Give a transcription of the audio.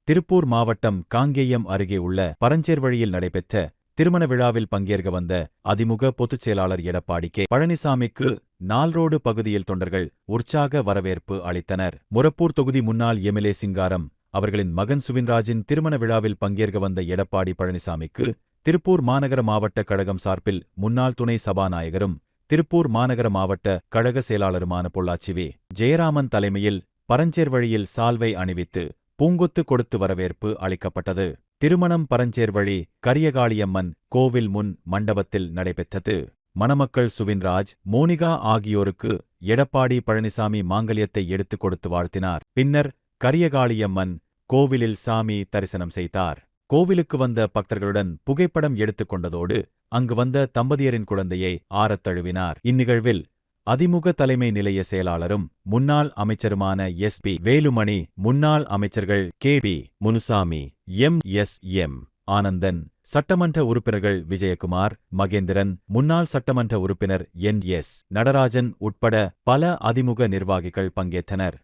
திருப்பூர் மாவட்டம் காங்கேயம் அருகே உள்ள பரஞ்சேர்வழியில் நடைபெற்ற திருமண விழாவில் பங்கேற்க வந்த அதிமுக பொதுச் செயலாளர் எடப்பாடி கே. பழனிசாமிக்கு நால்ரோடு பகுதியில் தொண்டர்கள் உற்சாக வரவேற்பு அளித்தனர். மொரப்பூர் தொகுதி முன்னாள் எம்எல்ஏ சிங்காரம் அவர்களின் மகன் சுவின்ராஜின் திருமண விழாவில் பங்கேற்க வந்த எடப்பாடி பழனிசாமிக்கு திருப்பூர் மாநகர மாவட்ட கழகம் சார்பில் முன்னாள் துணை சபாநாயகரும் திருப்பூர் மாநகர மாவட்ட கழக செயலாளருமான பொள்ளாச்சி வே. ஜெயராமன் தலைமையில் பரஞ்சேர்வழியில் சால்வை அணிவித்து பூங்கொத்து கொடுத்து வரவேற்பு அளிக்கப்பட்டது. திருமணம் பரஞ்சேர்வழி கரியகாளியம்மன் கோவில் முன் மண்டபத்தில் நடைபெற்றது. மணமக்கள் சுவின்ராஜ், மோனிகா ஆகியோருக்கு எடப்பாடி பழனிசாமி மாங்கல்யத்தை எடுத்துக் கொடுத்து வாழ்த்தினார். பின்னர் கரியகாளியம்மன் கோவிலில் சாமி தரிசனம் செய்தார். கோவிலுக்கு வந்த பக்தர்களுடன் புகைப்படம் எடுத்துக் கொண்டதோடு அங்கு வந்த தம்பதியரின் குழந்தையை ஆறத் தழுவினார். இந்நிகழ்வில் அதிமுக தலைமை நிலைய செயலாளரும் முன்னாள் அமைச்சருமான எஸ்.பி. வேலுமணி, முன்னாள் அமைச்சர்கள் கே.பி. முனுசாமி, எம்.எஸ்.எம். ஆனந்தன், சட்டமன்ற உறுப்பினர்கள் விஜயகுமார், மகேந்திரன், முன்னாள் சட்டமன்ற உறுப்பினர் என்.எஸ். நடராஜன் உட்பட பல அதிமுக நிர்வாகிகள் பங்கேற்றனர்.